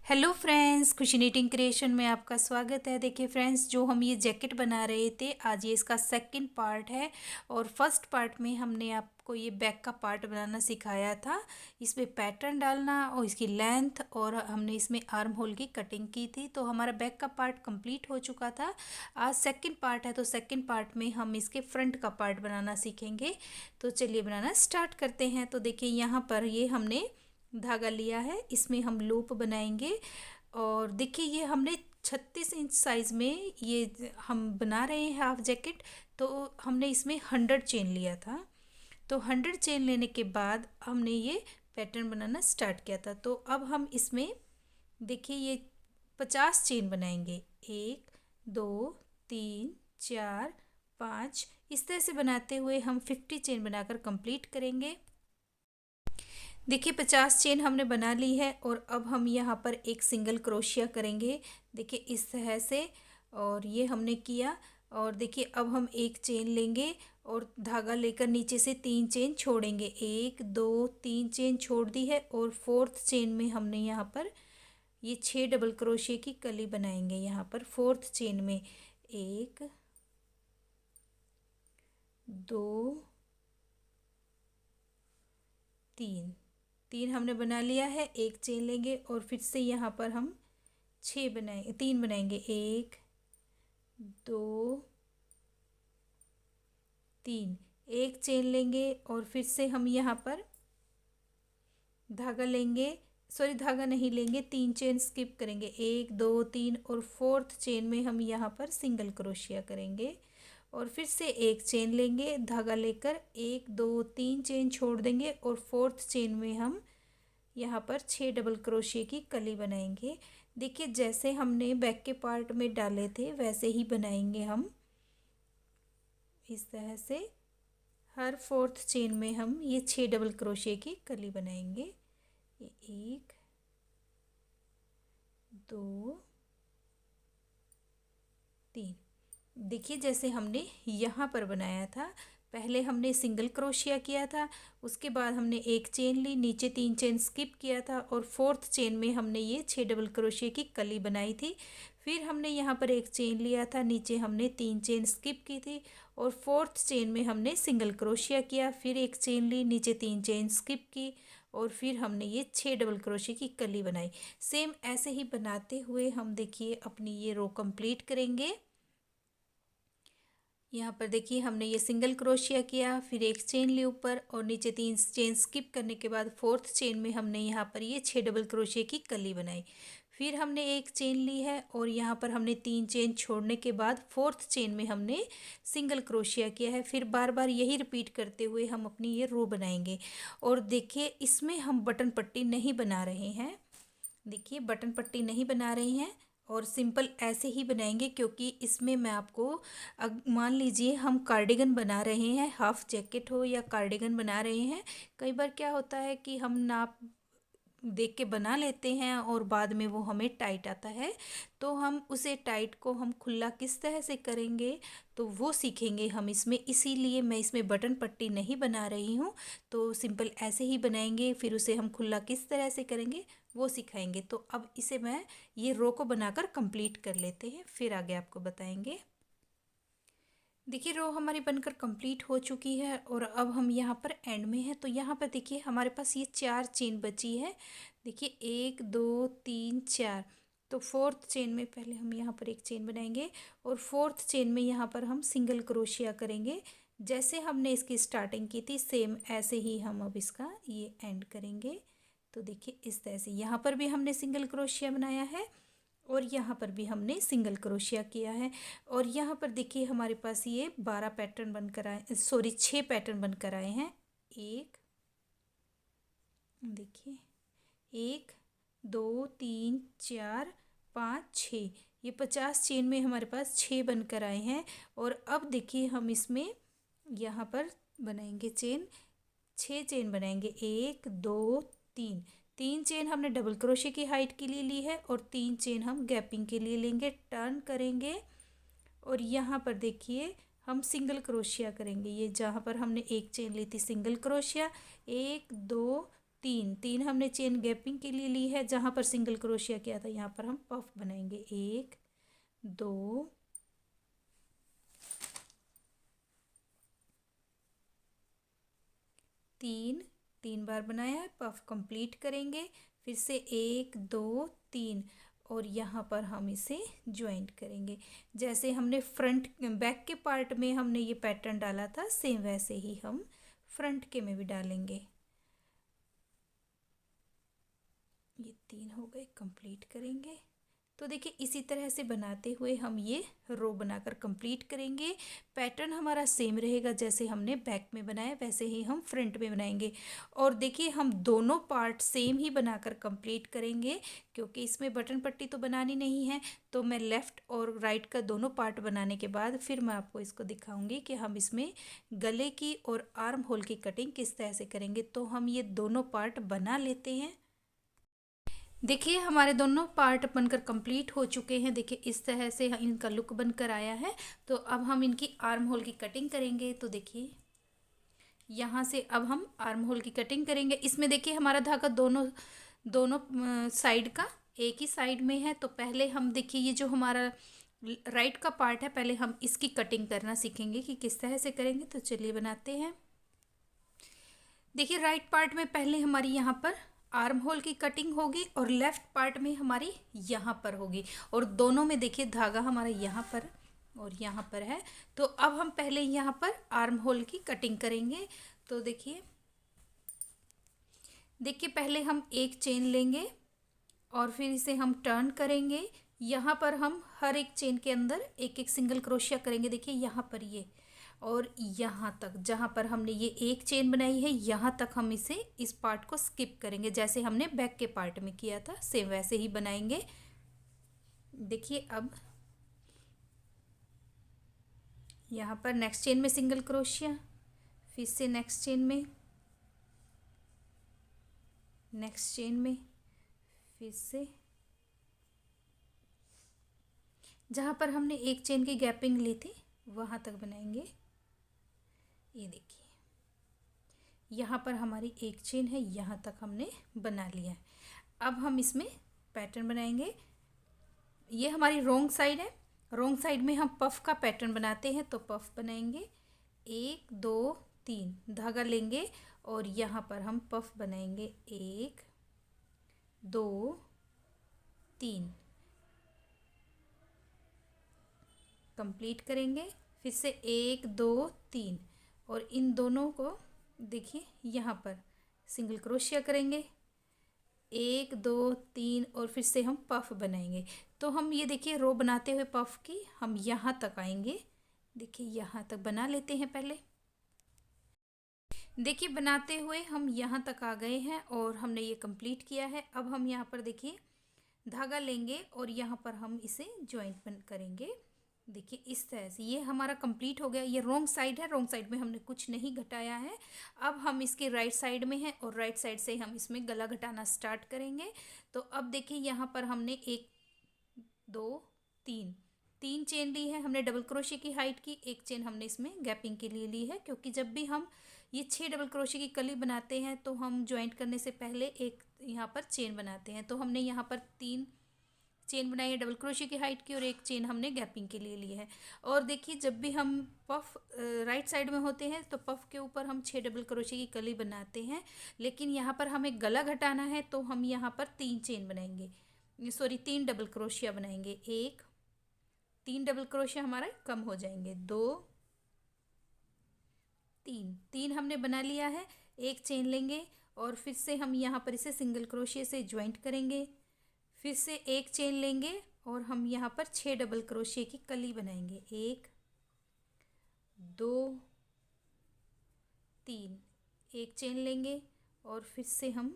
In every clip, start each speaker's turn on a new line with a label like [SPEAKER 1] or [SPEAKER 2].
[SPEAKER 1] Hello friends, खुशी knitting creation में आपका स्वागत है। देखिए फ्रेंड्स, जो हम ये जैकेट बना रहे थे, आज ये इसका सेकंड पार्ट है। और फर्स्ट पार्ट में हमने आपको ये बैक का पार्ट बनाना सिखाया था। इसमें पैटर्न डालना और इसकी लेंथ, और हमने इसमें आर्म होल की कटिंग की थी। तो हमारा बैक का पार्ट कंप्लीट हो चुका था। आज सेकंड पार्ट है, तो सेकंड पार्ट में हम इसके फ्रंट का पार्ट बनाना सीखेंगे। तो चलिए बनाना स्टार्ट करते हैं। तो देखिए यहाँ पर ये हमने धागा लिया है, इसमें हम लूप बनाएंगे। और देखिए ये हमने 36 इंच साइज़ में ये हम बना रहे हैं हाफ जैकेट। तो हमने इसमें 100 चेन लिया था। तो 100 चेन लेने के बाद हमने ये पैटर्न बनाना स्टार्ट किया था। तो अब हम इसमें देखिए ये 50 चेन बनाएंगे। 1 2 3 4 5, इस तरह से बनाते हुए हम 50 चेन बनाकर कंप्लीट करेंगे। देखिए 50 चेन हमने बना ली है, और अब हम यहाँ पर एक सिंगल क्रोशिया करेंगे। देखिए इस तरह से, और ये हमने किया। और देखिए अब हम एक चेन लेंगे और धागा लेकर नीचे से 3 चेन छोड़ेंगे। 1 2 3 चेन छोड़ दी है, और फोर्थ चेन में हमने यहाँ पर ये 6 डबल क्रोशिया की कली बनाएंगे। यहाँ पर फोर्थ चेन में 1 2 3 3 हमने बना लिया है। एक चेन लेंगे और फिर से यहाँ पर हम 3 बनाएंगे। 1 2 3, एक चेन लेंगे और फिर से हम यहाँ पर धागा लेंगे, सॉरी धागा नहीं लेंगे, 3 चेन स्किप करेंगे। 1 2 3, और फोर्थ चेन में हम यहाँ पर सिंगल क्रोशिया करेंगे। और फिर से एक चेन लेंगे, धागा लेकर 1 2 3 चेन छोड़ देंगे, और फोर्थ चेन में हम यहाँ पर 6 डबल क्रोशिया की कली बनाएंगे। देखिए जैसे हमने बैक के पार्ट में डाले थे वैसे ही बनाएंगे हम। इस तरह से हर फोर्थ चेन में हम ये 6 डबल क्रोशिया की कली बनाएंगे। ये 1 2 3। देखिए जैसे हमने यहाँ पर बनाया था, पहले हमने सिंगल क्रोशिया किया था, उसके बाद हमने एक चेन ली, नीचे 3 चेन स्किप किया था, और फोर्थ चेन में हमने ये 6 डबल क्रोशिया की कली बनाई थी। फिर हमने यहाँ पर एक चेन लिया था, नीचे हमने 3 चेन स्किप की थी, और फोर्थ चेन में हमने सिंगल क्रोशिया किया। फिर एक चेन ली, नीचे 3 चेन स्किप की, और फिर हमने ये 6 डबल क्रोशिया की कली बनाई। सेम ऐसे ही बनाते हुए हम देखिए अपनी ये रो कंप्लीट करेंगे। यहाँ पर देखिए हमने ये सिंगल क्रोशिया किया, फिर एक चेन ली ऊपर, और नीचे 3 चेन स्किप करने के बाद फोर्थ चेन में हमने यहाँ पर ये 6 डबल क्रोशिया की कली बनाई। फिर हमने एक चेन ली है, और यहाँ पर हमने 3 चेन छोड़ने के बाद फोर्थ चेन में हमने सिंगल क्रोशिया किया है। फिर बार बार यही रिपीट करते हुए हम अपनी ये रो बनाएंगे। और देखिए इसमें हम बटन पट्टी नहीं बना रहे हैं। देखिए बटन पट्टी नहीं बना रहे हैं, और सिंपल ऐसे ही बनाएंगे, क्योंकि इसमें मैं आपको मान लीजिए हम कार्डिगन बना रहे हैं, हाफ जैकेट हो या कार्डिगन बना रहे हैं। कई बार क्या होता है कि हम नाप देख के बना लेते हैं और बाद में वो हमें टाइट आता है। तो हम उसे टाइट को हम खुला किस तरह से करेंगे, तो वो सीखेंगे हम इसमें। इसीलिए मैं इसमें बटन पट्टी नहीं बना रही हूँ। तो सिंपल ऐसे ही बनाएंगे, फिर उसे हम खुला किस तरह से करेंगे वो सिखाएंगे। तो अब इसे मैं ये रो को बनाकर कंप्लीट कर लेते हैं, फिर आगे आपको बताएंगे। देखिए रो हमारी बनकर कंप्लीट हो चुकी है, और अब हम यहाँ पर एंड में हैं। तो यहाँ पर देखिए हमारे पास ये 4 चेन बची है। देखिए 1 2 3 4। तो फोर्थ चेन में पहले हम यहाँ पर एक चेन बनाएंगे, और फोर्थ चेन में यहाँ पर हम सिंगल क्रोशिया करेंगे। जैसे हमने इसकी स्टार्टिंग की थी सेम ऐसे ही हम अब इसका ये एंड करेंगे। तो देखिए इस तरह से यहाँ पर भी हमने सिंगल क्रोशिया बनाया है, और यहाँ पर भी हमने सिंगल क्रोशिया किया है। और यहाँ पर देखिए हमारे पास ये 12 पैटर्न बनकर आए, सॉरी 6 पैटर्न बनकर आए हैं। एक, देखिए 1 2 3 4 5 6, ये 50 चेन में हमारे पास 6 बनकर आए हैं। और अब देखिए हम इसमें यहाँ पर बनाएंगे चेन, 6 चेन बनाएंगे। 1 2 3, 3 चेन हमने डबल क्रोशे की हाइट के लिए ली है, और 3 चेन हम गैपिंग के लिए लेंगे, टर्न करेंगे। और यहाँ पर देखिए हम सिंगल क्रोशिया करेंगे। ये जहाँ पर हमने एक चेन ली थी सिंगल क्रोशिया, 1 2 तीन, तीन हमने चेन गैपिंग के लिए ली है। जहाँ पर सिंगल क्रोशिया किया था यहाँ पर हम पफ बनाएंगे। एक, दो, तीन, तीन बार बनाया है, पफ कंप्लीट करेंगे। फिर से एक, दो, तीन, और यहाँ पर हम इसे ज्वाइंट करेंगे। जैसे हमने फ्रंट बैक के पार्ट में हमने ये पैटर्न डाला था, सेम वैसे ही हम फ्रंट के में भी डालेंगे। ये तीन हो गए, कंप्लीट करेंगे। तो देखिए इसी तरह से बनाते हुए हम ये रो बनाकर कंप्लीट करेंगे। पैटर्न हमारा सेम रहेगा, जैसे हमने बैक में बनाया वैसे ही हम फ्रंट में बनाएंगे। और देखिए हम दोनों पार्ट सेम ही बनाकर कंप्लीट करेंगे, क्योंकि इसमें बटन पट्टी तो बनानी नहीं है। तो मैं लेफ़्ट और राइट का दोनों पार्ट बनाने के बाद फिर मैं आपको इसको दिखाऊंगी कि हम इसमें गले की और आर्म होल की कटिंग किस तरह से करेंगे। तो हम ये दोनों पार्ट बना लेते हैं। देखिए हमारे दोनों पार्ट बनकर कंप्लीट हो चुके हैं। देखिए इस तरह से इनका लुक बनकर आया है। तो अब हम इनकी आर्म होल की कटिंग करेंगे। तो देखिए यहाँ से अब हम आर्म होल की कटिंग करेंगे। इसमें देखिए हमारा धागा दोनों दोनों साइड का एक ही साइड में है। तो पहले हम देखिए ये जो हमारा राइट का पार्ट है, पहले हम इसकी कटिंग करना सीखेंगे कि किस तरह से करेंगे। तो चलिए बनाते हैं। देखिए राइट पार्ट में पहले हमारी यहाँ पर आर्म होल की कटिंग होगी और लेफ्ट पार्ट में हमारी यहाँ पर होगी। और दोनों में देखिए धागा हमारा यहाँ पर और यहाँ पर है। तो अब हम पहले यहाँ पर आर्म होल की कटिंग करेंगे। तो देखिए पहले हम एक चेन लेंगे और फिर इसे हम टर्न करेंगे। यहाँ पर हम हर एक चेन के अंदर एक एक सिंगल क्रोशिया करेंगे। देखिए यहाँ पर ये और यहाँ तक जहाँ पर हमने ये एक चेन बनाई है, यहाँ तक हम इसे इस पार्ट को स्किप करेंगे। जैसे हमने बैक के पार्ट में किया था सेम वैसे ही बनाएंगे। देखिए अब यहाँ पर नेक्स्ट चेन में सिंगल क्रोशिया, फिर से नेक्स्ट चेन में, नेक्स्ट चेन में, फिर से जहाँ पर हमने एक चेन की गैपिंग ली थी वहाँ तक बनाएंगे। ये देखिए यहाँ पर हमारी एक चेन है, यहाँ तक हमने बना लिया है। अब हम इसमें पैटर्न बनाएंगे। ये हमारी रोंग साइड है। रोंग साइड में हम पफ का पैटर्न बनाते हैं। तो पफ बनाएंगे। एक, दो, तीन, धागा लेंगे और यहाँ पर हम पफ बनाएंगे। एक, दो, तीन, कंप्लीट करेंगे। फिर से एक, दो, तीन, और इन दोनों को देखिए यहाँ पर सिंगल क्रोशिया करेंगे। एक, दो, तीन, और फिर से हम पफ बनाएंगे। तो हम ये देखिए रो बनाते हुए पफ की हम यहाँ तक आएंगे। देखिए यहाँ तक बना लेते हैं पहले। देखिए बनाते हुए हम यहाँ तक आ गए हैं और हमने ये कंप्लीट किया है। अब हम यहाँ पर देखिए धागा लेंगे और यहाँ पर हम इसे ज्वाइंट करेंगे। देखिए इस तरह से ये हमारा कंप्लीट हो गया। ये रॉन्ग साइड है, रॉन्ग साइड में हमने कुछ नहीं घटाया है। अब हम इसके राइट साइड में हैं और राइट साइड से हम इसमें गला घटाना स्टार्ट करेंगे। तो अब देखिए यहाँ पर हमने एक, दो, तीन, तीन चेन ली है हमने डबल क्रोशे की हाइट की। एक चेन हमने इसमें गैपिंग के लिए ली है, क्योंकि जब भी हम ये 6 डबल क्रोशे की कली बनाते हैं तो हम ज्वाइंट करने से पहले एक यहाँ पर चेन बनाते हैं। तो हमने यहाँ पर 3 चेन बनाई है डबल क्रोशे की हाइट की और एक चेन हमने गैपिंग के लिए ली है। और देखिए जब भी हम पफ राइट साइड में होते हैं तो पफ के ऊपर हम 6 डबल क्रोशे की कली बनाते हैं, लेकिन यहाँ पर हमें गला घटाना है तो हम यहाँ पर 3 चेन बनाएंगे, सॉरी 3 डबल क्रोशिया बनाएंगे। एक, 3 डबल क्रोशिया हमारा कम हो जाएंगे। 2, 3, 3 हमने बना लिया है। एक चेन लेंगे और फिर से हम यहाँ पर इसे सिंगल क्रोशिया से ज्वाइंट करेंगे। फिर से एक चेन लेंगे और हम यहाँ पर 6 डबल क्रोशिया की कली बनाएंगे। 1, 2, 3, एक चेन लेंगे और फिर से हम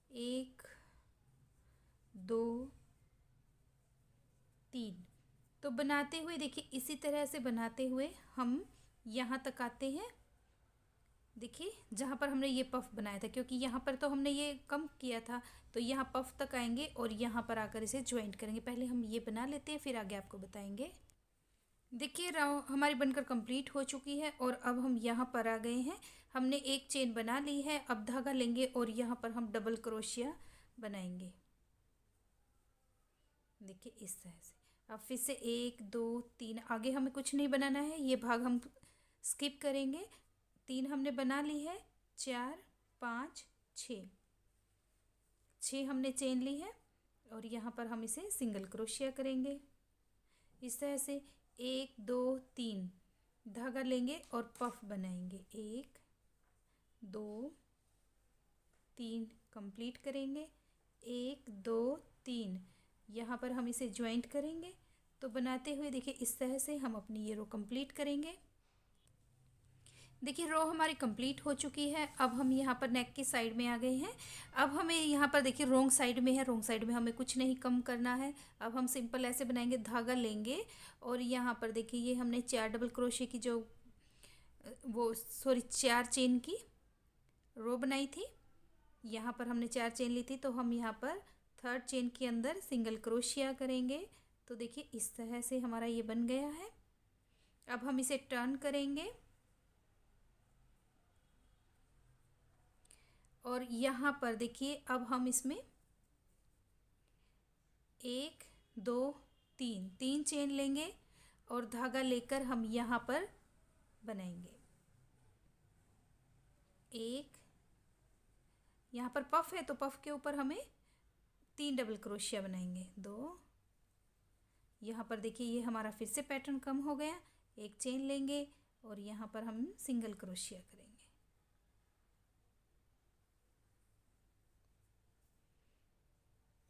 [SPEAKER 1] 1, 2, 3, तो बनाते हुए देखिए इसी तरह से बनाते हुए हम यहाँ तक आते हैं। देखिए जहाँ पर हमने ये पफ बनाया था, क्योंकि यहाँ पर तो हमने ये कम किया था, तो यहाँ पफ तक आएंगे और यहाँ पर आकर इसे ज्वाइंट करेंगे। पहले हम ये बना लेते हैं फिर आगे आपको बताएंगे। देखिए राव हमारी बनकर कंप्लीट हो चुकी है और अब हम यहाँ पर आ गए हैं। हमने एक चेन बना ली है। अब धागा लेंगे और यहाँ पर हम डबल क्रोशिया बनाएंगे। देखिए इस तरह से। अब फिर से 1 2 3, आगे हमें कुछ नहीं बनाना है, ये भाग हम स्किप करेंगे। 3 हमने बना ली है, 4 5 6, 6 हमने चेन ली है और यहाँ पर हम इसे सिंगल क्रोशिया करेंगे इस तरह से। 1 2 3 धागा लेंगे और पफ बनाएंगे। 1 2 3 कंप्लीट करेंगे। 1 2 3 यहाँ पर हम इसे ज्वाइंट करेंगे। तो बनाते हुए देखिए इस तरह से हम अपनी ये रो कंप्लीट करेंगे। देखिए रो हमारी कंप्लीट हो चुकी है। अब हम यहाँ पर नेक की साइड में आ गए हैं। अब हमें यहाँ पर देखिए रोंग साइड में है, रोंग साइड में हमें कुछ नहीं कम करना है। अब हम सिंपल ऐसे बनाएंगे, धागा लेंगे और यहाँ पर देखिए ये हमने 4 डबल क्रोशे की जो वो सॉरी 4 चेन की रो बनाई थी। यहाँ पर हमने 4 चेन ली थी, तो हम यहाँ पर 3rd चेन के अंदर सिंगल क्रोशिया करेंगे। तो देखिए इस तरह से हमारा ये बन गया है। अब हम इसे टर्न करेंगे और यहाँ पर देखिए अब हम इसमें 1 2 3 3 चेन लेंगे और धागा लेकर हम यहाँ पर बनाएंगे। 1, यहाँ पर पफ है तो पफ के ऊपर हमें 3 डबल क्रोशिया बनाएंगे। 2, यहाँ पर देखिए ये हमारा फिर से पैटर्न कम हो गया। 1 चेन लेंगे और यहाँ पर हम सिंगल क्रोशिया करेंगे।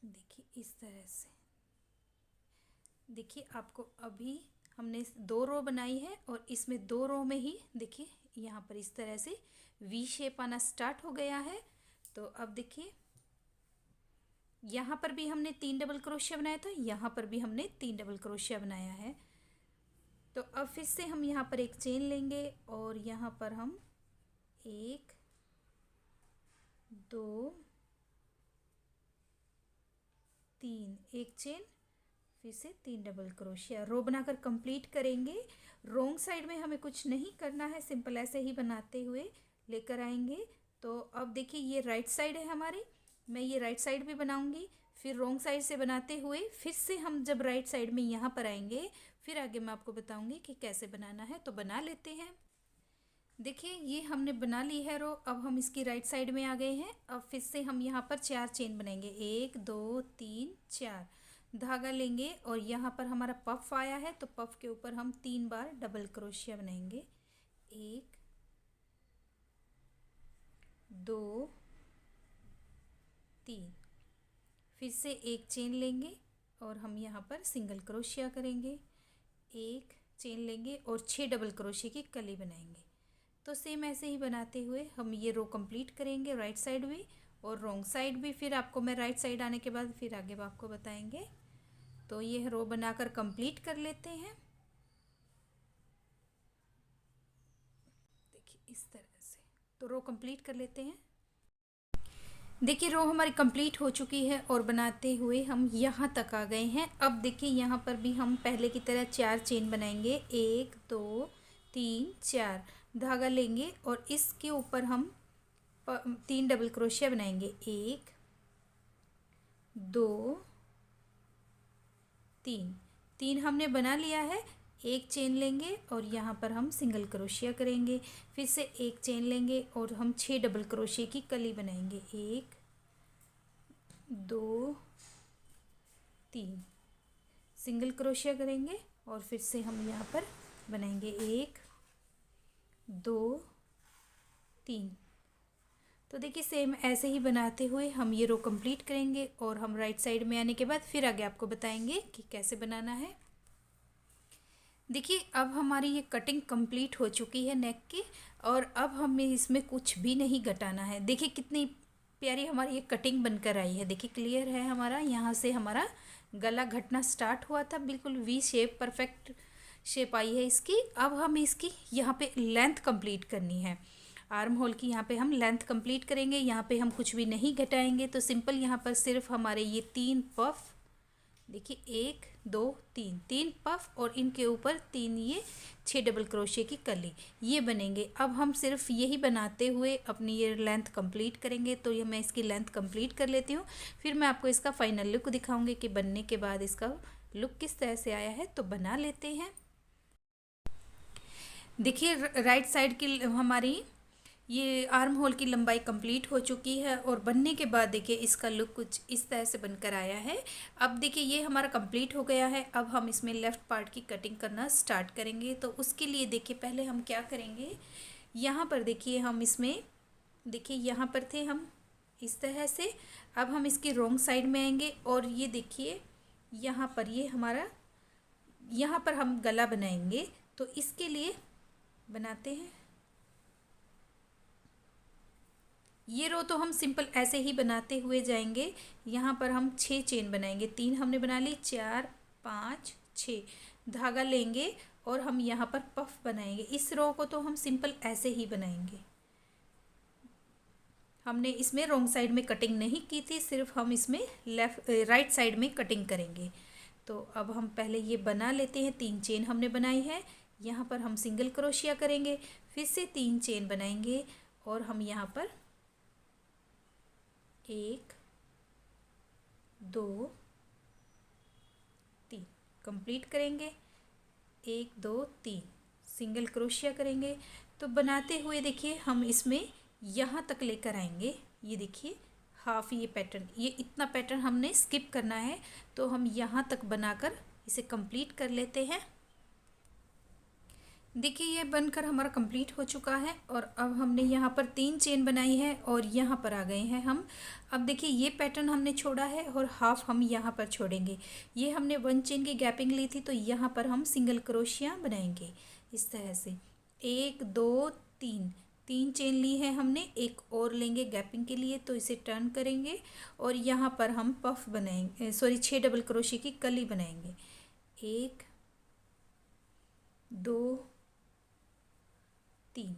[SPEAKER 1] देखिए इस तरह से। देखिए आपको अभी हमने 2 रो बनाई है और इसमें 2 रो में ही देखिए यहाँ पर इस तरह से वी शेप आना स्टार्ट हो गया है। तो अब देखिए यहाँ पर भी हमने 3 डबल क्रोशिया बनाया था, यहाँ पर भी हमने 3 डबल क्रोशिया बनाया है। तो अब फिर से हम यहाँ पर एक चेन लेंगे और यहाँ पर हम 1 2 3 एक चेन, फिर से 3 डबल क्रोशिया रो बनाकर कंप्लीट करेंगे। रोंग साइड में हमें कुछ नहीं करना है, सिंपल ऐसे ही बनाते हुए लेकर आएंगे। तो अब देखिए ये राइट साइड है हमारी, मैं ये राइट साइड भी बनाऊंगी। फिर रोंग साइड से बनाते हुए फिर से हम जब राइट साइड में यहाँ पर आएंगे, फिर आगे मैं आपको बताऊंगी कि कैसे बनाना है। तो बना लेते हैं। देखिए ये हमने बना ली है रो। अब हम इसकी राइट साइड में आ गए हैं। अब फिर से हम यहाँ पर 4 चेन बनाएंगे। 1 2 3 4 धागा लेंगे और यहाँ पर हमारा पफ आया है तो पफ के ऊपर हम 3 बार डबल क्रोशिया बनाएंगे। 1 2 3, फिर से एक चेन लेंगे और हम यहाँ पर सिंगल क्रोशिया करेंगे। 1 चेन लेंगे और 6 डबल क्रोशिया की कली बनाएंगे। तो सेम ऐसे ही बनाते हुए हम ये रो कंप्लीट करेंगे, राइट साइड भी और रॉन्ग साइड भी। फिर आपको मैं राइट साइड आने के बाद फिर आगे आपको बताएंगे। तो ये रो बनाकर कंप्लीट कर लेते हैं। देखिए इस तरह से तो रो कंप्लीट कर लेते हैं। देखिए रो हमारी कंप्लीट हो चुकी है और बनाते हुए हम यहाँ तक आ गए हैं। अब देखिए यहाँ पर भी हम पहले की तरह 4 चेन बनाएंगे। 1 2 3 4 धागा लेंगे और इसके ऊपर हम 3 डबल क्रोशिया बनाएंगे। 1 2 3, 3 हमने बना लिया है। एक चेन लेंगे और यहाँ पर हम सिंगल क्रोशिया करेंगे। फिर से एक चेन लेंगे और हम 6 डबल क्रोशिया की कली बनाएंगे। 1 2 3 सिंगल क्रोशिया करेंगे और फिर से हम यहाँ पर बनाएंगे 1 2 3। तो देखिए सेम ऐसे ही बनाते हुए हम ये रो कंप्लीट करेंगे और हम राइट साइड में आने के बाद फिर आगे आपको बताएंगे कि कैसे बनाना है। देखिए अब हमारी ये कटिंग कंप्लीट हो चुकी है नेक की और अब हमें इसमें कुछ भी नहीं घटाना है। देखिए कितनी प्यारी हमारी ये कटिंग बनकर आई है। देखिए क्लियर है, हमारा यहाँ से हमारा गला घटना स्टार्ट हुआ था, बिल्कुल V shape perfect shape I है इसकी। अब हम इसकी यहाँ पे लेंथ कंप्लीट करनी है। आर्म होल की यहाँ पे हम लेंथ कंप्लीट करेंगे। यहाँ पे हम कुछ भी नहीं घटाएंगे। तो सिंपल यहाँ पर सिर्फ हमारे ये 3 पफ देखिए 1 2 3, 3 पफ और इनके ऊपर 3 ये 6 डबल क्रोशिया की कली ये बनेंगे। अब हम सिर्फ यही बनाते हुए अपनी ये लेंथ कंप्लीट करेंगे। तो ये मैं इसकी लेंथ कंप्लीट कर लेती हूँ, फिर मैं आपको इसका फाइनल लुक दिखाऊंगी कि बनने के बाद इसका लुक किस तरह से आया है। तो बना लेते हैं। देखिए राइट साइड की हमारी ये आर्म होल की लंबाई कंप्लीट हो चुकी है और बनने के बाद देखिए इसका लुक कुछ इस तरह से बनकर आया है। अब देखिए ये हमारा कंप्लीट हो गया है। अब हम इसमें लेफ़्ट पार्ट की कटिंग करना स्टार्ट करेंगे। तो उसके लिए देखिए पहले हम क्या करेंगे, यहाँ पर देखिए हम इसमें देखिए यहाँ पर थे हम इस तरह से। अब हम इसकी रॉन्ग साइड में आएंगे और ये देखिए यहाँ पर ये हमारा यहाँ पर हम गला बनाएंगे। तो इसके लिए बनाते हैं। ये रो तो हम सिंपल ऐसे ही बनाते हुए जाएंगे। यहाँ पर हम 6 चेन बनाएंगे। 3 हमने बना ली, 4 5 6 धागा लेंगे और हम यहाँ पर पफ बनाएंगे। इस रो को तो हम सिंपल ऐसे ही बनाएंगे। हमने इसमें रॉन्ग साइड में कटिंग नहीं की थी, सिर्फ हम इसमें राइट साइड में कटिंग करेंगे। तो अब हम पहले ये बना लेते हैं। 3 चेन हमने बनाई है। यहाँ पर हम सिंगल क्रोशिया करेंगे, फिर से 3 चेन बनाएंगे और हम यहाँ पर 1 2 3 कंप्लीट करेंगे। 1 2 3 सिंगल क्रोशिया करेंगे। तो बनाते हुए देखिए हम इसमें यहाँ तक लेकर आएंगे। ये देखिए हाफ ये पैटर्न, ये इतना पैटर्न हमने स्किप करना है। तो हम यहाँ तक बनाकर इसे कंप्लीट कर लेते हैं। देखिए ये बनकर हमारा कंप्लीट हो चुका है और अब हमने यहाँ पर 3 चेन बनाई है और यहाँ पर आ गए हैं हम। अब देखिए ये पैटर्न हमने छोड़ा है और हाफ हम यहाँ पर छोड़ेंगे। ये हमने 1 चेन की गैपिंग ली थी, तो यहाँ पर हम सिंगल क्रोशिया बनाएंगे इस तरह से। 1 2 3 3 चेन ली है हमने, एक और लेंगे गैपिंग के लिए। तो इसे टर्न करेंगे और यहाँ पर हम पफ बनाएंगे, सॉरी 6 डबल क्रोशिया की कली बनाएंगे। 1 2 3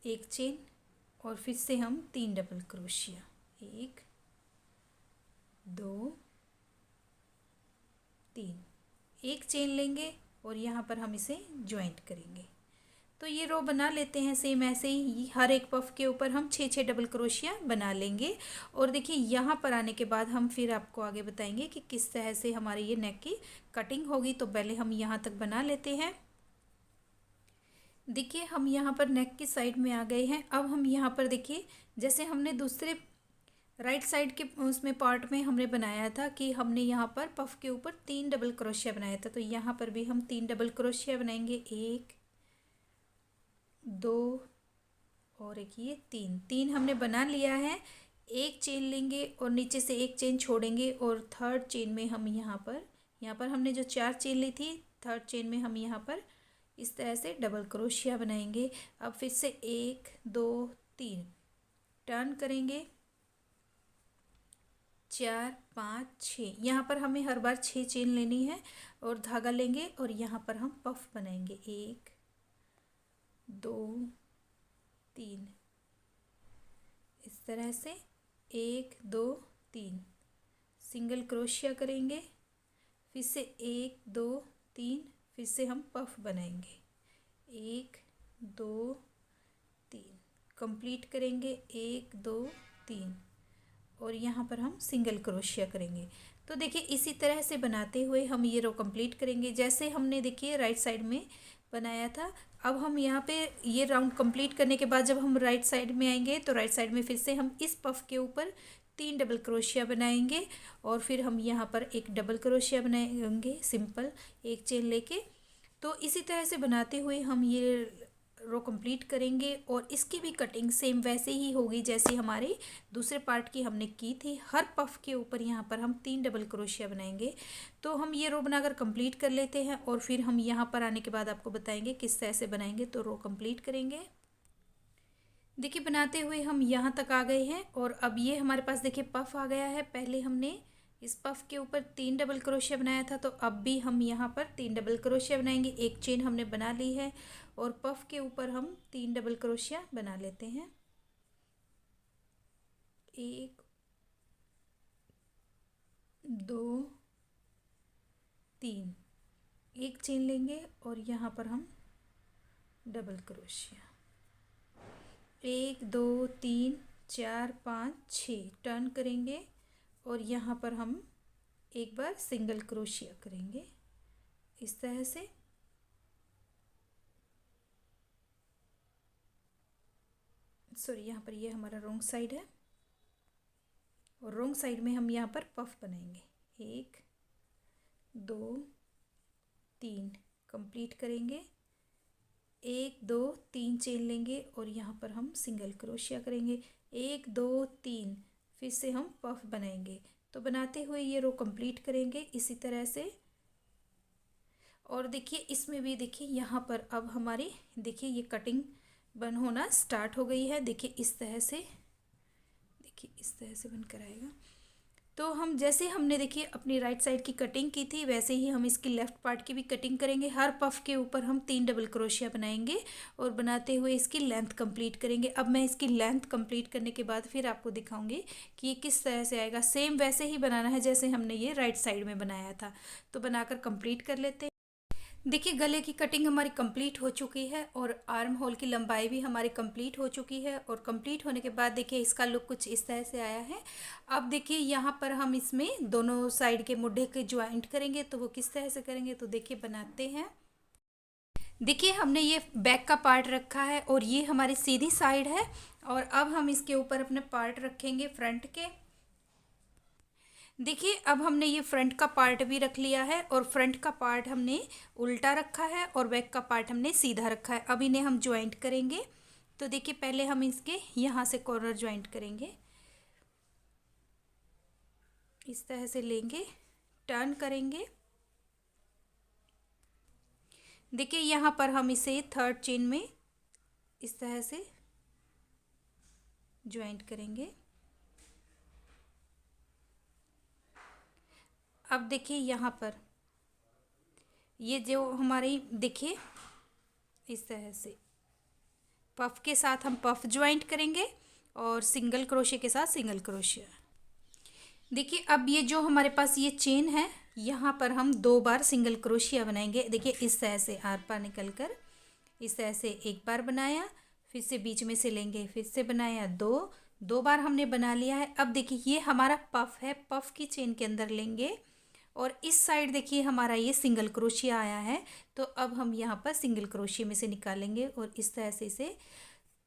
[SPEAKER 1] एक चेन और फिर से हम 3 डबल क्रोशिया, 1 2 3 एक चेन लेंगे और यहाँ पर हम इसे ज्वाइंट करेंगे। तो ये रो बना लेते हैं सेम ऐसे ही। हर एक पफ के ऊपर हम 6 डबल क्रोशिया बना लेंगे। और देखिए यहाँ पर आने के बाद हम फिर आपको आगे बताएंगे कि किस तरह से हमारी ये नेक की कटिंग होगी। तो पहले हम यहाँ तक बना लेते हैं। देखिए हम यहाँ पर नेक की साइड में आ गए हैं। अब हम यहाँ पर देखिए जैसे हमने दूसरे राइट साइड के उसमें पार्ट में हमने बनाया था कि हमने यहाँ पर पफ के ऊपर 3 डबल क्रोशिया बनाया था। तो यहाँ पर भी हम 3 डबल क्रोशिया बनाएंगे। 1 2 और एक ये 3 हमने बना लिया है। एक चेन लेंगे और नीचे से एक चेन छोड़ेंगे और थर्ड चेन में हम यहाँ पर हमने जो 4 चेन ली थी, थर्ड चेन में हम यहाँ पर इस तरह से डबल क्रोशिया बनाएंगे। अब फिर से 1 2 3 टर्न करेंगे, 4 5 6 यहाँ पर हमें हर बार 6 चेन लेनी है और धागा लेंगे और यहाँ पर हम पफ बनाएंगे। 1 2 3 इस तरह से 1 2 3 सिंगल क्रोशिया करेंगे, फिर से 1 2 3 फिर से हम पफ बनाएंगे। 1 2 3 कंप्लीट करेंगे। 1 2 3 और यहाँ पर हम सिंगल क्रोशिया करेंगे। तो देखिए इसी तरह से बनाते हुए हम ये रो कंप्लीट करेंगे जैसे हमने देखिए राइट साइड में बनाया था। अब हम यहाँ पे ये राउंड कंप्लीट करने के बाद जब हम राइट साइड में आएंगे तो राइट साइड में फिर से हम इस पफ के ऊपर 3 डबल क्रोशिया बनाएंगे और फिर हम यहाँ पर एक डबल क्रोशिया बनाएंगे सिंपल एक चेन लेके। तो इसी तरह से बनाते हुए हम ये रो कंप्लीट करेंगे और इसकी भी कटिंग सेम वैसे ही होगी जैसे हमारे दूसरे पार्ट की हमने की थी। हर पफ के ऊपर यहाँ पर हम 3 डबल क्रोशिया बनाएंगे। तो हम ये रो बनाकर कंप्लीट कर लेते हैं और फिर हम यहाँ पर आने के बाद आपको बताएंगे किस तरह से बनाएंगे। तो रो कंप्लीट करेंगे। देखिए बनाते हुए हम यहाँ तक आ गए हैं और अब ये हमारे पास देखिए पफ आ गया है। पहले हमने इस पफ के ऊपर 3 डबल क्रोशिया बनाया था, तो अब भी हम यहाँ पर 3 डबल क्रोशिया बनाएंगे। एक चेन हमने बना ली है और पफ के ऊपर हम 3 डबल क्रोशिया बना लेते हैं। 1 2 3, एक चेन लेंगे और यहाँ पर हम डबल क्रोशिया, 1 2 3 4 5 6 टर्न करेंगे और यहाँ पर हम एक बार सिंगल क्रोशिया करेंगे इस तरह से। सॉरी, यहाँ पर ये हमारा रॉन्ग साइड है और रॉन्ग साइड में हम यहाँ पर पफ बनाएंगे। 1 2 3 कंप्लीट करेंगे, 1 2 3 चेन लेंगे और यहाँ पर हम सिंगल क्रोशिया करेंगे, 1 2 3, फिर से हम पफ बनाएंगे। तो बनाते हुए ये रो कंप्लीट करेंगे इसी तरह से। और देखिए इसमें भी देखिए यहाँ पर अब हमारी देखिए ये कटिंग बन होना स्टार्ट हो गई है। देखिए इस तरह से, देखिए इस तरह से बनकर आएगा। तो हम जैसे हमने देखिए अपनी राइट साइड की कटिंग की थी वैसे ही हम इसकी लेफ़्ट पार्ट की भी कटिंग करेंगे। हर पफ के ऊपर हम 3 डबल क्रोशिया बनाएंगे और बनाते हुए इसकी लेंथ कंप्लीट करेंगे। अब मैं इसकी लेंथ कंप्लीट करने के बाद फिर आपको दिखाऊंगी कि ये किस तरह से आएगा। सेम वैसे ही बनाना है जैसे हमने ये राइट साइड में बनाया था। तो बनाकर कंप्लीट कर लेते हैं। देखिए गले की कटिंग हमारी कंप्लीट हो चुकी है और आर्म होल की लंबाई भी हमारी कंप्लीट हो चुकी है। और कंप्लीट होने के बाद देखिए इसका लुक कुछ इस तरह से आया है। अब देखिए यहाँ पर हम इसमें दोनों साइड के मुड्ढे के ज्वाइंट करेंगे। तो वो किस तरह से करेंगे तो देखिए बनाते हैं। देखिए हमने ये बैक का पार्ट रखा है और ये हमारी सीधी साइड है। और अब हम इसके ऊपर अपने पार्ट रखेंगे फ्रंट के। देखिए अब हमने ये फ्रंट का पार्ट भी रख लिया है और फ्रंट का पार्ट हमने उल्टा रखा है और बैक का पार्ट हमने सीधा रखा है। अब इन्हें हम ज्वाइंट करेंगे। तो देखिए पहले हम इसके यहाँ से कॉर्नर ज्वाइंट करेंगे, इस तरह से लेंगे, टर्न करेंगे। देखिए यहाँ पर हम इसे थर्ड चेन में इस तरह से ज्वाइंट करेंगे। अब देखिए यहाँ पर ये जो हमारी देखिए इस तरह से पफ के साथ हम पफ ज्वाइंट करेंगे और सिंगल क्रोशे के साथ सिंगल क्रोशिया। देखिए अब ये जो हमारे पास ये चेन है यहाँ पर हम 2 बार सिंगल क्रोशिया बनाएंगे। देखिए इस तरह से आर पार निकल कर इस तरह से एक बार बनाया, फिर से बीच में से लेंगे, फिर से बनाया, 2 बार हमने बना लिया है। अब देखिए ये हमारा पफ है, पफ की चेन के अंदर लेंगे और इस साइड देखिए हमारा ये सिंगल क्रोशिया आया है। तो अब हम यहाँ पर सिंगल क्रोशिया में से निकालेंगे और इस तरह से इसे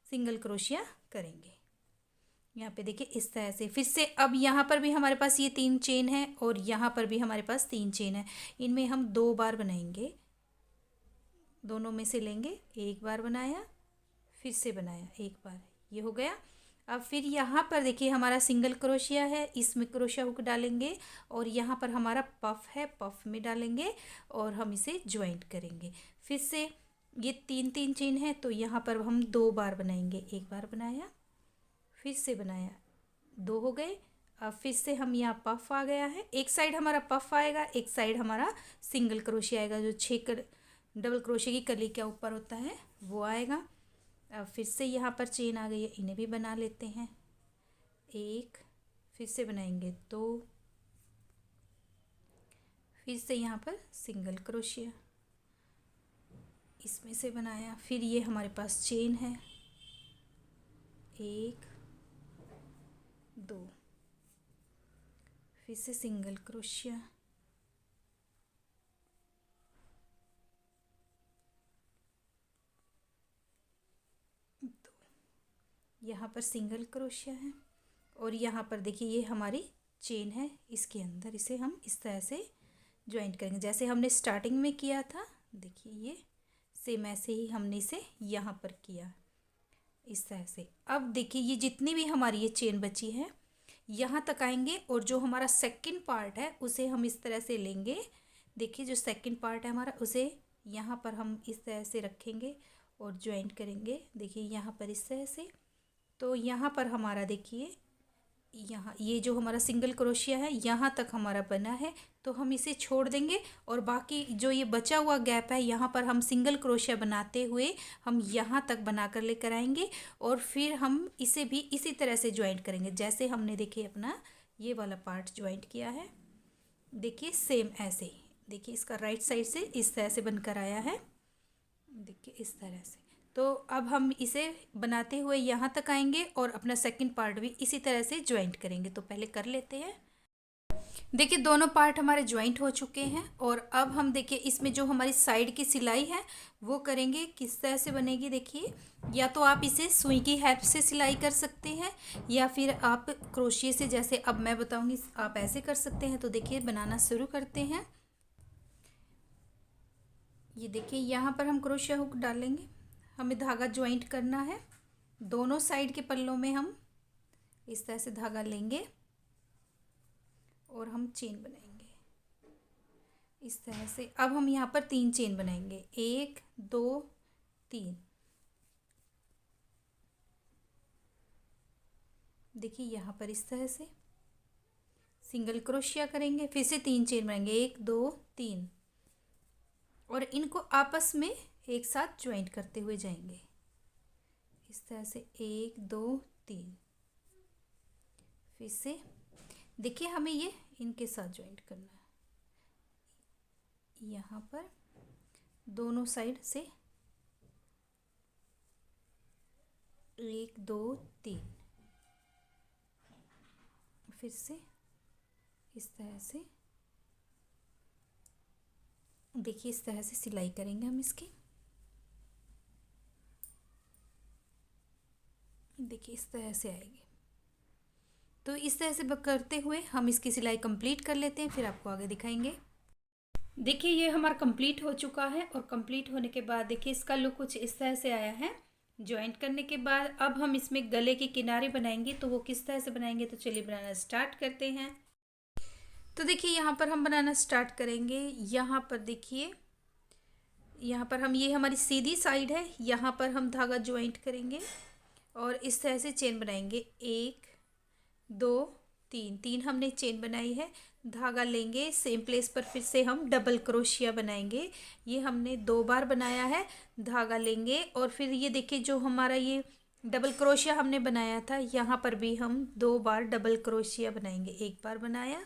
[SPEAKER 1] सिंगल क्रोशिया करेंगे। यहाँ पे देखिए इस तरह से फिर से अब यहाँ पर भी हमारे पास ये 3 चेन है और यहाँ पर भी हमारे पास 3 चेन है। इनमें हम 2 बार बनाएंगे, दोनों में से लेंगे, एक बार बनाया, फिर से बनाया, एक बार, ये हो गया। अब फिर यहाँ पर देखिए हमारा सिंगल क्रोशिया है, इसमें क्रोशिया हुक डालेंगे और यहाँ पर हमारा पफ है, पफ में डालेंगे और हम इसे ज्वाइंट करेंगे। फिर से ये 3 चेन है तो यहाँ पर हम 2 बार बनाएंगे, एक बार बनाया, फिर से बनाया, 2 हो गए। अब फिर से हम यहाँ पफ आ गया है, एक साइड हमारा पफ आएगा, एक साइड हमारा सिंगल क्रोशिया आएगा, जो 6 डबल क्रोशिया की कली के ऊपर होता है वो आएगा। अब फिर से यहाँ पर चेन आ गई है, इन्हें भी बना लेते हैं, 1, फिर से बनाएंगे 2, फिर से यहाँ पर सिंगल क्रोशिया, इसमें से बनाया, फिर ये हमारे पास चेन है, 1 2, फिर से सिंगल क्रोशिया, 2, यहाँ पर सिंगल क्रोशिया है और यहाँ पर देखिए ये हमारी चेन है, इसके अंदर इसे हम इस तरह से ज्वाइंट करेंगे जैसे हमने स्टार्टिंग में किया था। देखिए ये सेम ऐसे ही हमने इसे यहाँ पर किया इस तरह से। अब देखिए ये जितनी भी हमारी ये चेन बची है यहाँ तक आएंगे और जो हमारा सेकंड पार्ट है उसे हम इस तरह से लेंगे। देखिए जो सेकंड पार्ट है हमारा उसे यहाँ पर हम इस तरह से रखेंगे और ज्वाइंट करेंगे। देखिए यहाँ पर इस तरह से, तो यहाँ पर हमारा देखिए यहाँ ये जो हमारा सिंगल क्रोशिया है यहाँ तक हमारा बना है, तो हम इसे छोड़ देंगे और बाकी जो ये बचा हुआ गैप है यहाँ पर हम सिंगल क्रोशिया बनाते हुए हम यहाँ तक बना कर लेकर आएंगे और फिर हम इसे भी इसी तरह से ज्वाइंट करेंगे जैसे हमने देखिए अपना ये वाला पार्ट ज्वाइंट किया है। देखिए सेम ऐसे ही, देखिए इसका राइट साइड से इस तरह से बनकर आया है, देखिए इस तरह से। तो अब हम इसे बनाते हुए यहाँ तक आएंगे और अपना सेकंड पार्ट भी इसी तरह से ज्वाइंट करेंगे। तो पहले कर लेते हैं। देखिए दोनों पार्ट हमारे ज्वाइंट हो चुके हैं और अब हम देखिए इसमें जो हमारी साइड की सिलाई है वो करेंगे। किस तरह से बनेगी देखिए, या तो आप इसे सुई की हेल्प से सिलाई कर सकते हैं या फिर आप क्रोशिया से, जैसे अब मैं बताऊंगी, आप ऐसे कर सकते हैं। तो देखिए बनाना शुरू करते हैं। ये देखिए यहाँ पर हम क्रोशिया हुक डालेंगे, हमें धागा ज्वाइंट करना है। दोनों साइड के पल्लों में हम इस तरह से धागा लेंगे और हम चेन बनाएंगे इस तरह से। अब हम यहाँ पर 3 चेन बनाएंगे, 1 2 3। देखिए यहाँ पर इस तरह से सिंगल क्रोशिया करेंगे, फिर से 3 चेन बनाएंगे, 1 2 3, और इनको आपस में एक साथ ज्वाइंट करते हुए जाएंगे इस तरह से, 1 2 3। फिर से देखिए हमें ये इनके साथ ज्वाइंट करना है, यहाँ पर दोनों साइड से 1 2 3। फिर से इस तरह से, देखिए इस तरह से सिलाई करेंगे हम इसकी। देखिए इस तरह से आएगी। तो इस तरह से करते हुए हम इसकी सिलाई कंप्लीट कर लेते हैं, फिर आपको आगे दिखाएंगे। देखिए ये हमारा कंप्लीट हो चुका है और कंप्लीट होने के बाद देखिए इसका लुक कुछ इस तरह से आया है। ज्वाइंट करने के बाद अब हम इसमें गले के किनारे बनाएंगे। तो वो किस तरह से बनाएंगे, तो चलिए बनाना स्टार्ट करते हैं। तो देखिए यहाँ पर हम बनाना स्टार्ट करेंगे। यहाँ पर देखिए, यहाँ पर हम, ये हमारी सीधी साइड है, यहाँ पर हम धागा ज्वाइंट करेंगे और इस तरह से चेन बनाएंगे, 1 2 3। 3 हमने चेन बनाई है। धागा लेंगे, सेम प्लेस पर फिर से हम डबल क्रोशिया बनाएंगे। ये हमने 2 बार बनाया है। धागा लेंगे और फिर ये देखिए जो हमारा ये डबल क्रोशिया हमने बनाया था, यहाँ पर भी हम 2 बार डबल क्रोशिया बनाएंगे। 1 बार बनाया,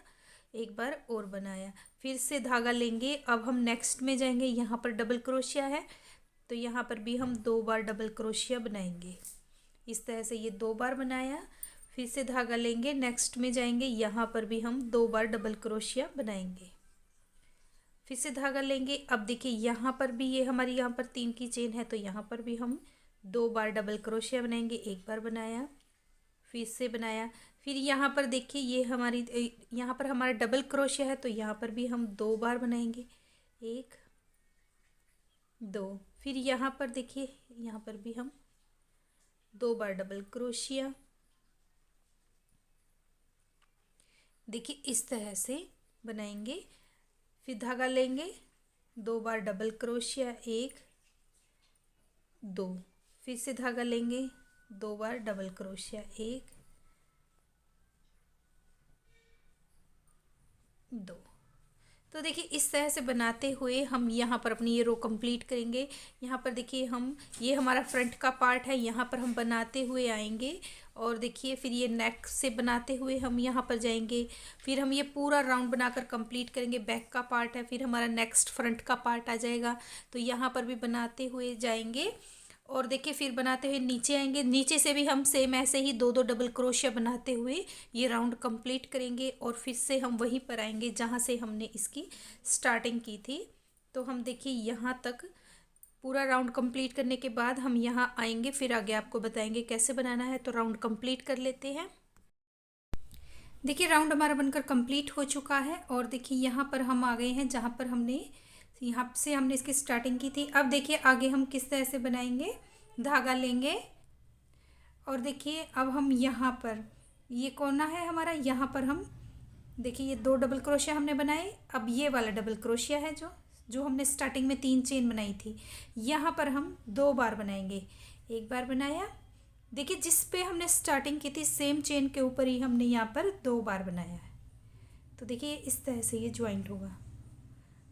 [SPEAKER 1] 1 बार और बनाया, फिर से धागा लेंगे। अब हम नेक्स्ट में जाएंगे, यहाँ पर डबल क्रोशिया है तो यहाँ पर भी हम 2 बार डबल क्रोशिया बनाएंगे। इस तरह से ये 2 बार बनाया, फिर से धागा लेंगे, नेक्स्ट में जाएंगे, यहाँ पर भी हम 2 बार डबल क्रोशिया बनाएंगे। फिर से धागा लेंगे। अब देखिए यहाँ पर भी, ये हमारी यहाँ पर 3 की चेन है तो यहाँ पर भी हम 2 बार डबल क्रोशिया बनाएंगे। 1 बार बनाया, फिर से बनाया, फिर यहाँ पर देखिए ये हमारी, यहाँ पर हमारा डबल क्रोशिया है तो यहाँ पर भी हम 2 बार बनाएंगे, 1 2। फिर यहाँ पर देखिए, यहाँ पर भी हम 2 बार डबल क्रोशिया। देखिए इस तरह से बनाएंगे। फिर धागा लेंगे, 2 बार डबल क्रोशिया, 1 2। फिर से धागा लेंगे, 2 बार डबल क्रोशिया, 1 2। तो देखिए इस तरह से बनाते हुए हम यहाँ पर अपनी ये रो कंप्लीट करेंगे। यहाँ पर देखिए हम, ये हमारा फ्रंट का पार्ट है, यहाँ पर हम बनाते हुए आएंगे और देखिए फिर ये नेक से बनाते हुए हम यहाँ पर जाएंगे। फिर हम ये पूरा राउंड बनाकर कंप्लीट करेंगे। बैक का पार्ट है, फिर हमारा नेक्स्ट फ्रंट का पार्ट आ जाएगा। तो यहाँ पर भी बनाते हुए जाएंगे और देखिए फिर बनाते हुए नीचे आएंगे। नीचे से भी हम सेम ऐसे ही 2 2 डबल क्रोशिया बनाते हुए ये राउंड कंप्लीट करेंगे और फिर से हम वहीं पर आएंगे जहाँ से हमने इसकी स्टार्टिंग की थी। तो हम देखिए यहाँ तक पूरा राउंड कंप्लीट करने के बाद हम यहाँ आएंगे, फिर आगे आपको बताएंगे कैसे बनाना है। तो राउंड कंप्लीट कर लेते हैं। देखिए राउंड हमारा बनकर कंप्लीट हो चुका है और देखिए यहाँ पर हम आ गए हैं जहाँ पर हमने, यहाँ से हमने इसकी स्टार्टिंग की थी। अब देखिए आगे हम किस तरह से बनाएंगे, धागा लेंगे और देखिए अब हम यहाँ पर, ये कोना है हमारा, यहाँ पर हम देखिए ये 2 डबल क्रोशिया हमने बनाए। अब ये वाला डबल क्रोशिया है जो हमने स्टार्टिंग में 3 चेन बनाई थी, यहाँ पर हम 2 बार बनाएंगे। 1 बार बनाया, देखिए जिस पे हमने स्टार्टिंग की थी सेम चेन के ऊपर ही हमने यहाँ पर 2 बार बनाया है। तो देखिए इस तरह से ये ज्वाइंट होगा।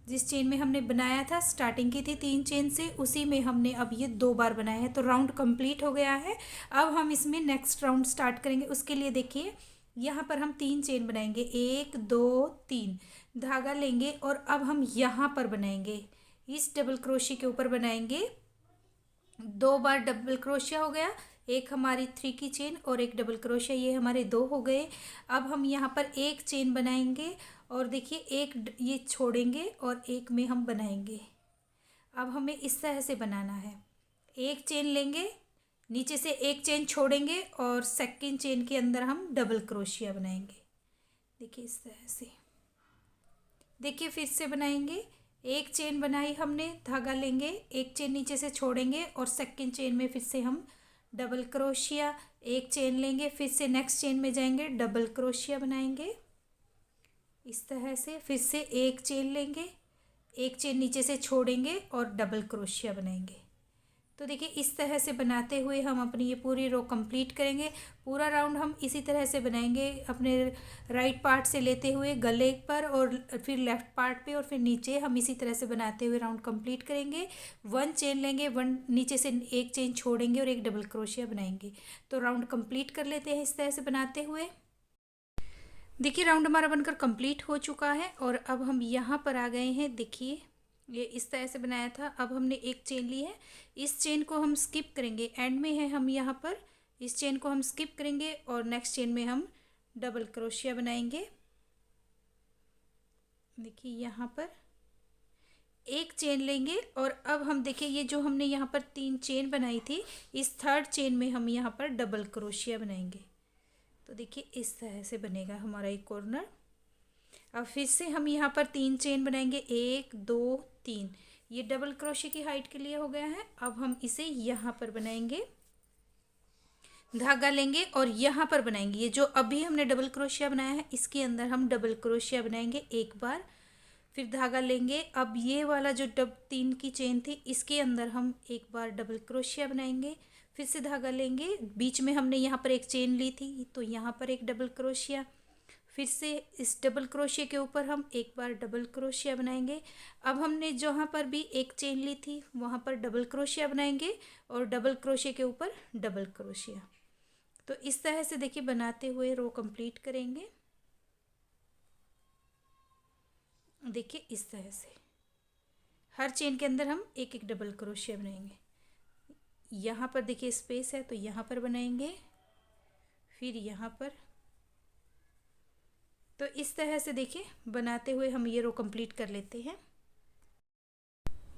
[SPEAKER 1] जिस चेन में हमने बनाया था, स्टार्टिंग की थी 3 चेन से, उसी में हमने अब ये 2 बार बनाया है। तो राउंड कंप्लीट हो गया है। अब हम इसमें नेक्स्ट राउंड स्टार्ट करेंगे। उसके लिए देखिए यहाँ पर हम 3 चेन बनाएंगे, 1 2 3, धागा लेंगे और अब हम यहाँ पर बनाएंगे, इस डबल क्रोशिया के ऊपर बनाएंगे 2 बार डबल क्रोशिया हो गया, एक हमारी 3 की चेन और एक डबल क्रोशिया, ये हमारे 2 हो गए। अब हम यहाँ पर एक चेन बनाएंगे और देखिए एक ये छोड़ेंगे और एक में हम बनाएंगे। अब हमें इस तरह से बनाना है, एक चेन लेंगे, नीचे से एक चेन छोड़ेंगे और सेकंड चेन के अंदर हम डबल क्रोशिया बनाएंगे। देखिए इस तरह से, देखिए फिर से बनाएंगे, एक चेन बनाई हमने, धागा लेंगे, एक चेन नीचे से छोड़ेंगे और सेकंड चेन में फिर से हम डबल क्रोशिया, एक चेन लेंगे, फिर से नेक्स्ट चेन में जाएंगे, डबल क्रोशिया बनाएंगे इस तरह से, फिर से एक चेन लेंगे, एक चेन नीचे से छोड़ेंगे और डबल क्रोशिया बनाएंगे। तो देखिए इस तरह से बनाते हुए हम अपनी ये पूरी रो कंप्लीट करेंगे। पूरा राउंड हम इसी तरह से बनाएंगे, अपने राइट पार्ट से लेते हुए गले पर और फिर लेफ्ट पार्ट पे और फिर नीचे, हम इसी तरह से बनाते हुए राउंड कंप्लीट करेंगे। 1 चेन लेंगे, 1 नीचे से एक चेन छोड़ेंगे और एक डबल क्रोशिया बनाएंगे। तो राउंड कंप्लीट कर लेते हैं इस तरह से बनाते हुए। देखिए राउंड हमारा बनकर कंप्लीट हो चुका है और अब हम यहाँ पर आ गए हैं। देखिए ये इस तरह से बनाया था, अब हमने एक चेन ली है, इस चेन को हम स्किप करेंगे, एंड में है हम यहाँ पर, इस चेन को हम स्किप करेंगे और नेक्स्ट चेन में हम डबल क्रोशिया बनाएंगे। देखिए यहाँ पर एक चेन लेंगे और अब हम देखिए ये जो हमने यहाँ पर 3 चेन बनाई थी, इस थर्ड चेन में हम यहाँ पर डबल क्रोशिया बनाएंगे। तो देखिए इस तरह से बनेगा हमारा एक कॉर्नर। अब फिर से हम यहाँ पर 3 चेन बनाएंगे, 1 2 3, ये डबल क्रोशिया की हाइट के लिए हो गया है। अब हम इसे यहाँ पर बनाएंगे, धागा लेंगे और यहाँ पर बनाएंगे, ये जो अभी हमने डबल क्रोशिया बनाया है इसके अंदर हम डबल क्रोशिया बनाएंगे एक बार, फिर धागा लेंगे, अब ये वाला जो 3 की चेन थी इसके अंदर हम एक बार डबल क्रोशिया बनाएंगे, फिर से धागा लेंगे, बीच में हमने यहाँ पर एक चेन ली थी तो यहाँ पर एक डबल क्रोशिया, फिर से इस डबल क्रोशिया के ऊपर हम एक बार डबल क्रोशिया बनाएंगे। अब हमने जहाँ पर भी एक चेन ली थी वहाँ पर डबल क्रोशिया बनाएंगे और डबल क्रोशिया के ऊपर डबल क्रोशिया। तो इस तरह से देखिए बनाते हुए रो कंप्लीट करेंगे। देखिए इस तरह से हर चेन के अंदर हम एक एक डबल क्रोशिया बनाएंगे। यहाँ पर देखिए स्पेस है तो यहाँ पर बनाएंगे, फिर यहाँ पर। तो इस तरह से देखिए बनाते हुए हम ये रो कंप्लीट कर लेते हैं।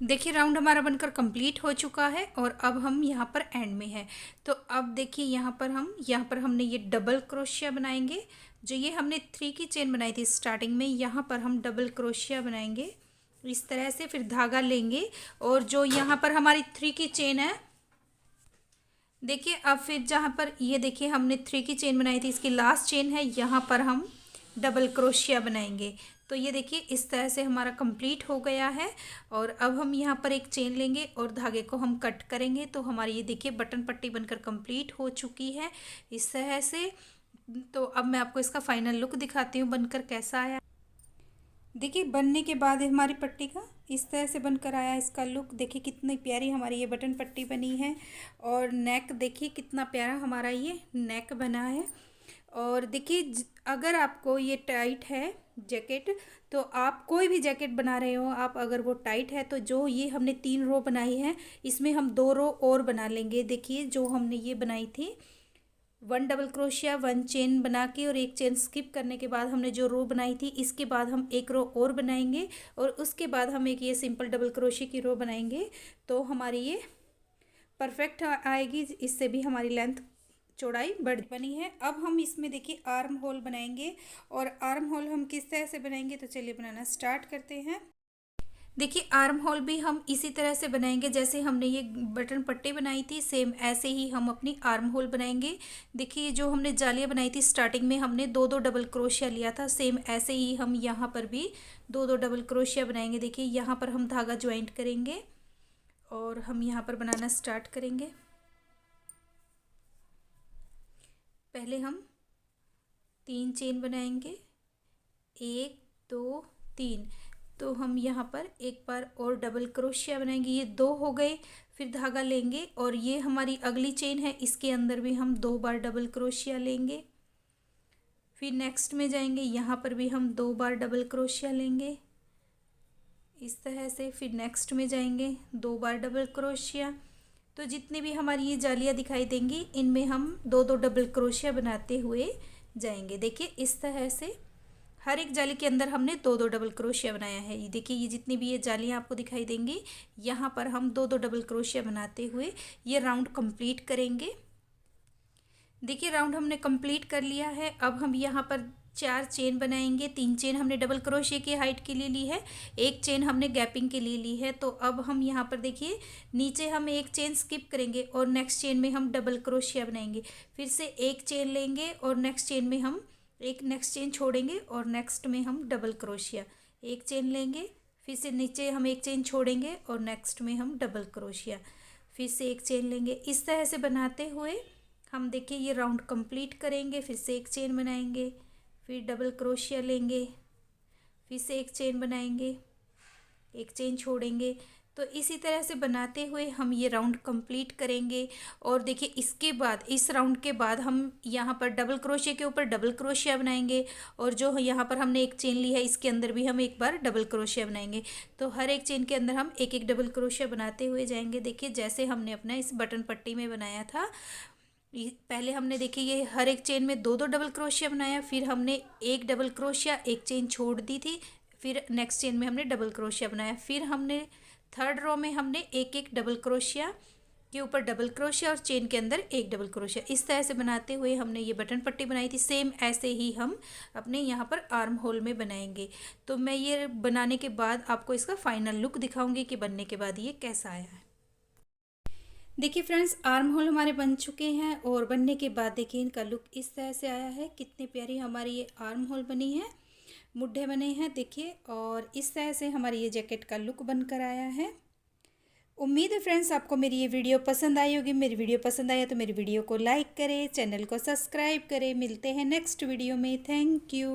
[SPEAKER 1] देखिए राउंड हमारा बनकर कंप्लीट हो चुका है और अब हम यहाँ पर एंड में है। तो अब देखिए यहाँ पर हमने ये डबल क्रोशिया बनाएंगे, जो ये हमने 3 की चेन बनाई थी स्टार्टिंग में, यहाँ पर हम डबल क्रोशिया बनाएंगे इस तरह से, फिर धागा लेंगे और जो यहाँ पर हमारी 3 की चेन है, देखिए अब फिर जहाँ पर ये देखिए हमने 3 की चेन बनाई थी, इसकी लास्ट चेन है, यहाँ पर हम डबल क्रोशिया बनाएंगे। तो ये देखिए इस तरह से हमारा कंप्लीट हो गया है और अब हम यहाँ पर एक चेन लेंगे और धागे को हम कट करेंगे। तो हमारी ये देखिए बटन पट्टी बनकर कंप्लीट हो चुकी है इस तरह से। तो अब मैं आपको इसका फाइनल लुक दिखाती हूँ बनकर कैसा आया। देखिए बनने के बाद हमारी पट्टी का इस तरह से बनकर आया इसका लुक। देखिए कितनी प्यारी हमारी ये बटन पट्टी बनी है और नेक देखिए कितना प्यारा हमारा ये नेक बना है। और देखिए अगर आपको ये टाइट है जैकेट, तो आप कोई भी जैकेट बना रहे हो आप, अगर वो टाइट है तो जो ये हमने 3 रो बनाई है इसमें हम 2 रो और बना लेंगे। देखिए जो हमने ये बनाई थी 1 डबल क्रोशिया 1 चेन बना के और एक चेन स्किप करने के बाद हमने जो रो बनाई थी, इसके बाद हम एक रो और बनाएंगे और उसके बाद हम एक ये सिंपल डबल क्रोशिया की रो बनाएंगे। तो हमारी ये परफेक्ट आएगी, इससे भी हमारी लेंथ चौड़ाई बढ़ बनी है। अब हम इसमें देखिए आर्म होल बनाएंगे और आर्म होल हम किस तरह से बनाएंगे, तो चलिए बनाना स्टार्ट करते हैं। देखिए आर्म होल भी हम इसी तरह से बनाएंगे जैसे हमने ये बटन पट्टी बनाई थी, सेम ऐसे ही हम अपनी आर्म होल बनाएंगे। देखिए जो हमने जालियाँ बनाई थी स्टार्टिंग में हमने 2-2 डबल क्रोशिया लिया था, सेम ऐसे ही हम यहाँ पर भी 2-2 डबल क्रोशिया बनाएंगे। देखिए यहाँ पर हम धागा ज्वाइंट करेंगे और हम यहाँ पर बनाना स्टार्ट करेंगे। पहले हम 3 चेन बनाएंगे, 1 2 3, तो हम यहाँ पर एक बार और डबल क्रोशिया बनाएंगे, ये 2 हो गए। फिर धागा लेंगे और ये हमारी अगली चेन है, इसके अंदर भी हम 2 बार डबल क्रोशिया लेंगे। फिर नेक्स्ट में जाएंगे, यहाँ पर भी हम 2 बार डबल क्रोशिया लेंगे इस तरह से। फिर नेक्स्ट में जाएंगे, 2 बार डबल क्रोशिया। तो जितनी भी हमारी ये जालियाँ दिखाई देंगी इनमें हम 2-2 डबल क्रोशिया बनाते हुए जाएंगे। देखिए इस तरह से हर एक जाली के अंदर हमने 2-2 डबल क्रोशिया बनाया है। ये देखिए, ये जितनी भी ये जालियाँ आपको दिखाई देंगी यहाँ पर हम 2-2 डबल क्रोशिया बनाते हुए ये राउंड कंप्लीट करेंगे। देखिए राउंड हमने कंप्लीट कर लिया है। अब हम यहाँ पर 4 चेन बनाएंगे। 3 चेन हमने डबल क्रोशिया की हाइट के लिए ली है, 1 चेन हमने गैपिंग के लिए ली है। तो अब हम यहाँ पर देखिए नीचे हम 1 चेन स्किप करेंगे और नेक्स्ट चेन में हम डबल क्रोशिया बनाएंगे। फिर से 1 चेन लेंगे और नेक्स्ट चेन में हम एक नेक्स्ट चेन छोड़ेंगे और नेक्स्ट में हम डबल क्रोशिया। 1 चेन लेंगे, फिर से नीचे हम 1 चेन छोड़ेंगे और नेक्स्ट में हम डबल क्रोशिया, फिर से 1 चेन लेंगे। इस तरह से बनाते हुए हम देखिए ये राउंड कंप्लीट करेंगे। फिर से 1 चेन बनाएंगे, फिर डबल क्रोशिया लेंगे, फिर से 1 चेन बनाएंगे, 1 चेन छोड़ेंगे। तो इसी तरह से बनाते हुए हम ये राउंड कंप्लीट करेंगे। और देखिए इसके बाद, इस राउंड के बाद हम यहाँ पर डबल क्रोशिया के ऊपर डबल क्रोशिया बनाएंगे और जो यहाँ पर हमने 1 चेन ली है इसके अंदर भी हम एक बार डबल क्रोशिया बनाएंगे। तो हर एक चेन के अंदर हम एक एक डबल क्रोशिया बनाते हुए जाएंगे। देखिए जैसे हमने अपना इस बटन पट्टी में बनाया था, पहले हमने देखिए ये हर एक चेन में 2-2 डबल क्रोशिया बनाया, फिर हमने 1 डबल क्रोशिया 1 चेन छोड़ दी थी, फिर नेक्स्ट चेन में हमने डबल क्रोशिया बनाया, फिर हमने थर्ड रो में हमने 1-1 डबल क्रोशिया के ऊपर डबल क्रोशिया और चेन के अंदर 1 डबल क्रोशिया। इस तरह से बनाते हुए हमने ये बटन पट्टी बनाई थी। सेम ऐसे ही हम अपने यहाँ पर आर्म होल में बनाएंगे। तो मैं ये बनाने के बाद आपको इसका फाइनल लुक दिखाऊंगी कि बनने के बाद ये कैसा आया है। देखिए फ्रेंड्स, आर्म होल हमारे बन चुके हैं और बनने के बाद देखिए इनका लुक इस तरह से आया है। कितनी प्यारी हमारी ये आर्म होल बनी है, मुड्ढे बने हैं देखिए। और इस तरह से हमारी ये जैकेट का लुक बनकर आया है। उम्मीद है फ्रेंड्स आपको मेरी ये वीडियो पसंद आई होगी। मेरी वीडियो पसंद आया तो मेरी वीडियो को लाइक करें, चैनल को सब्सक्राइब करें। मिलते हैं नेक्स्ट वीडियो में। Thank you.